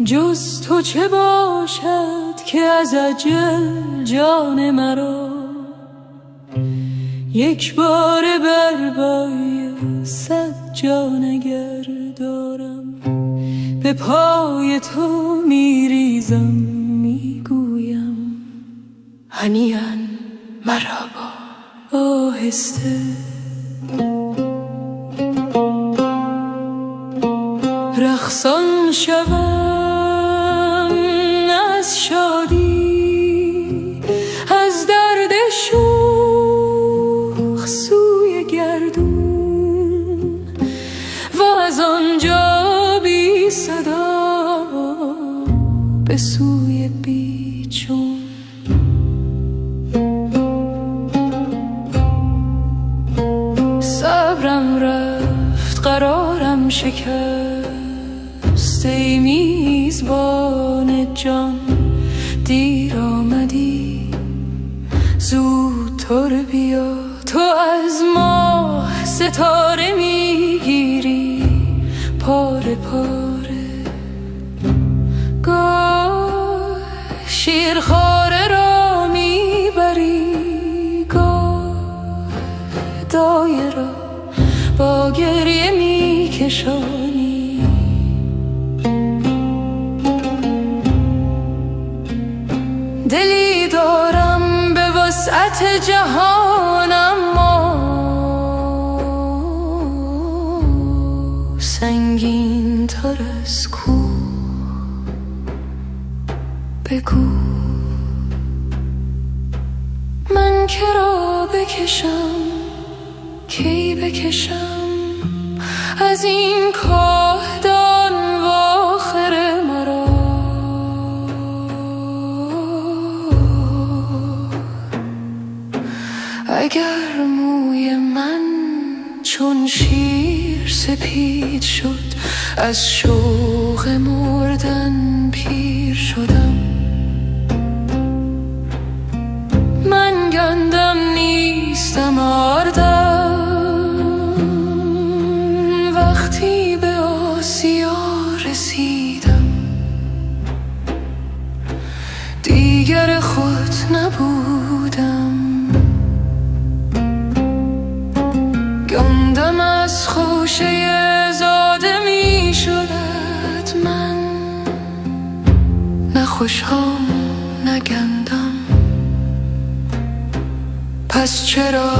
جز تو چه باشد که از اجل جان مرا یک بار بر بای 100 جان اگر دارم به پای تو میریزم میگویم هنیئا مرحبا. آهسته رقصان شوم از شادی، از درد شوخ سوی گردون و از آنجا بی صدا به سوی بیچون. صبرم رفت قرارم شکست، ای میزبان جان دیر آمدی، زودتر بیا. تو از ماه ستاره میگیری پاره پاره، گاه شیرخواره را میبری، گاه دایه را با گریه میکشانی. دلی دارم به وسعت جهان، اما سنگین تر از کوه. بگو من که را بکشم، کی بکشم از این کاهدان و آخر مرا. اگر موی من چون شیر سپید شد، از شوق مردن پیر شدم. من گندم نیستم آردم، وقتی به آسیا رسیدم دیگر خود نبودم. گندم از خوشه زاده می شدت من، نه خوشهام نه گندم. پس چرا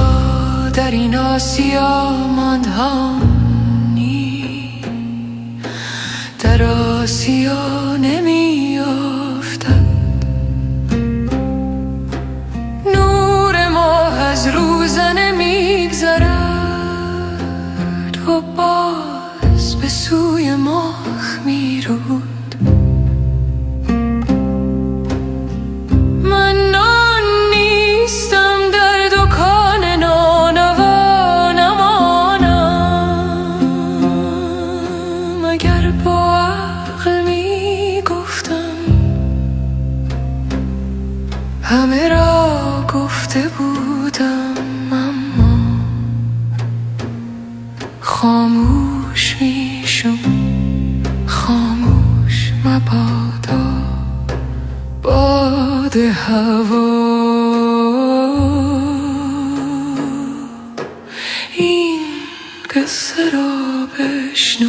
در این آسیا ماندهانی، در آسیا نمی افتد نور ماه از روزنه میگذرد و باز به سوی ماه میرود. همه را گفته بودم، اما خاموش میشم. خاموش مبادا باد هوا این قصه را بشنو.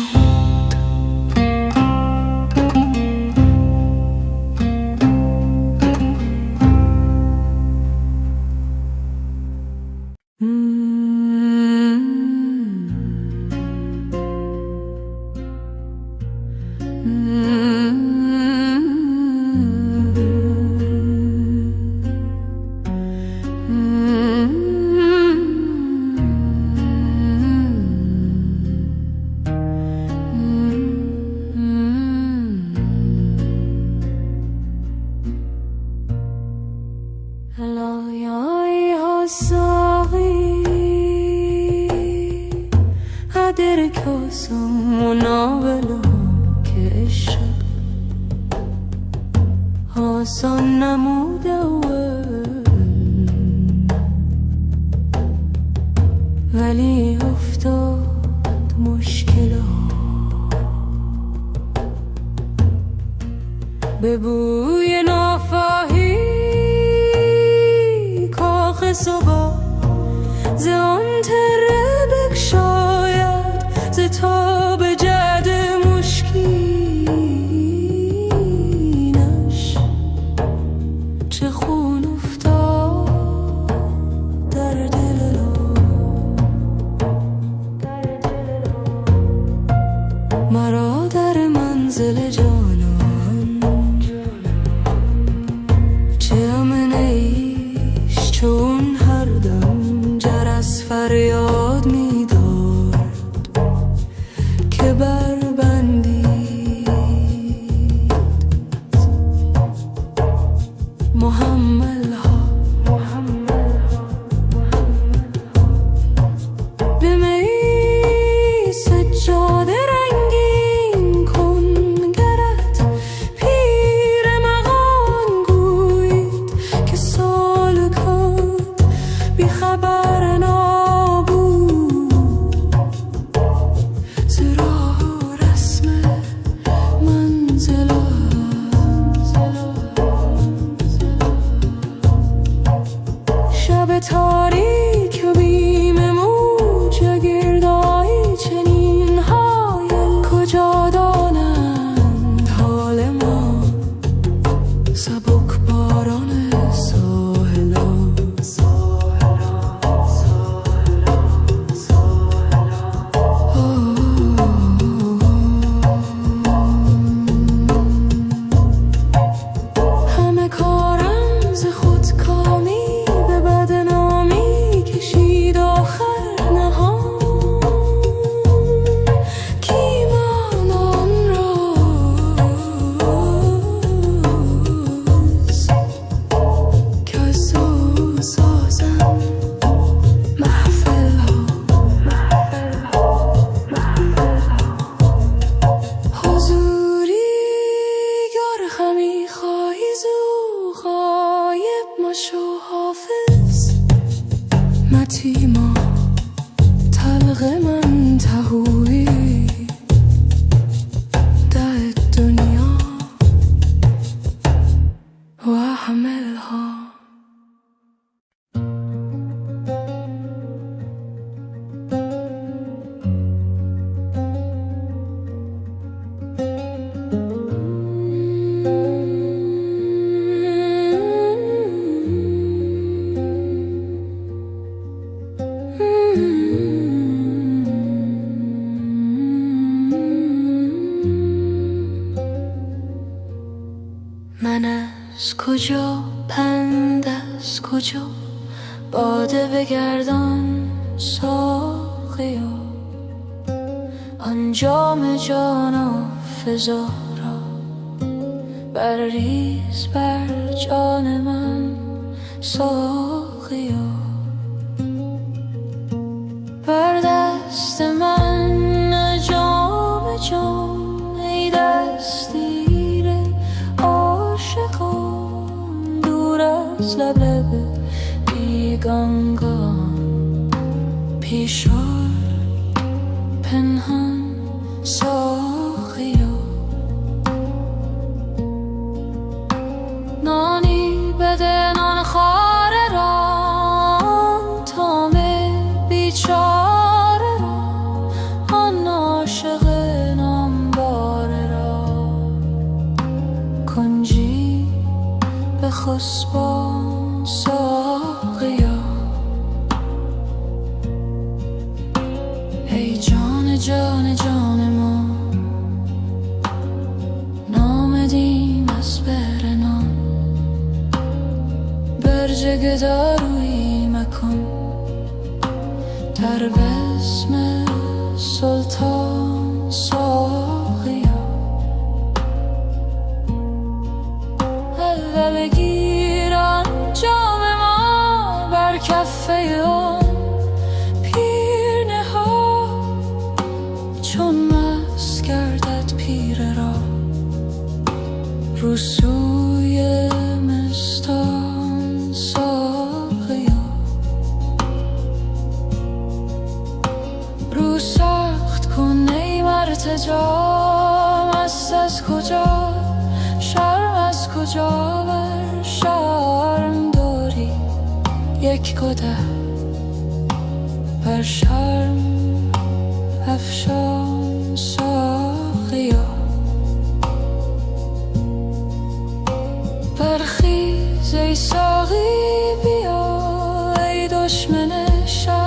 کاسم و ناولا که عشق آسان نمود اول، ولی افتاد مشکلات. به بوی نافاهی کاخ صبح ز آن تره بگشاید ز تاب جد مشکینش چه خون افتاد در دل مرا در منزل جانان چه امن ایش چون هر دم جرس فریاد می دارد که بربندید محملها به می سجاده رنگین کن گرت پیر مغان گوید که سالکات بی خبر نابود ز راه و رسم منزلت شب تاریک و بیم موج گردایی چنین حایل کجا دانند حال ما سبک باران ساحلان همه کارم ز خودکامی به بدنامی کشید آخر نهان کی ماند آن راز که از او سازم محفلها حضوری گر همی خواهی زو غایب مشو حافظ متیما تلق من تهوی ده الدنیا و حملها من از کجا پند از کجا باده بگردان ساقیا آن جام جان فضا را بریز بر جان من ساقیا بر دست من جام جام ای دستگیر عاشقان دور از لب بیگانگان پیش آر پنهان ساقیا نانی بده نان خواره را تام بیچاره را آن عاشق نامباره را کنجی به خسبان ساقیا ای جان جان جان ما نامدیم از بهر نان برج گدارویی مکن در بزم سلطان ساقیا و بگیران جام ما بر کفه آن پیر نها چون مست گردد پیر را رو سوی مستان ساقیا رو سخت کن ای مرتجا مست از کجا شرم جا بر شرم داری، یک کده بر شرم افشان ساقیا. برخیز ای ساقی بیا، ای دشمن شرم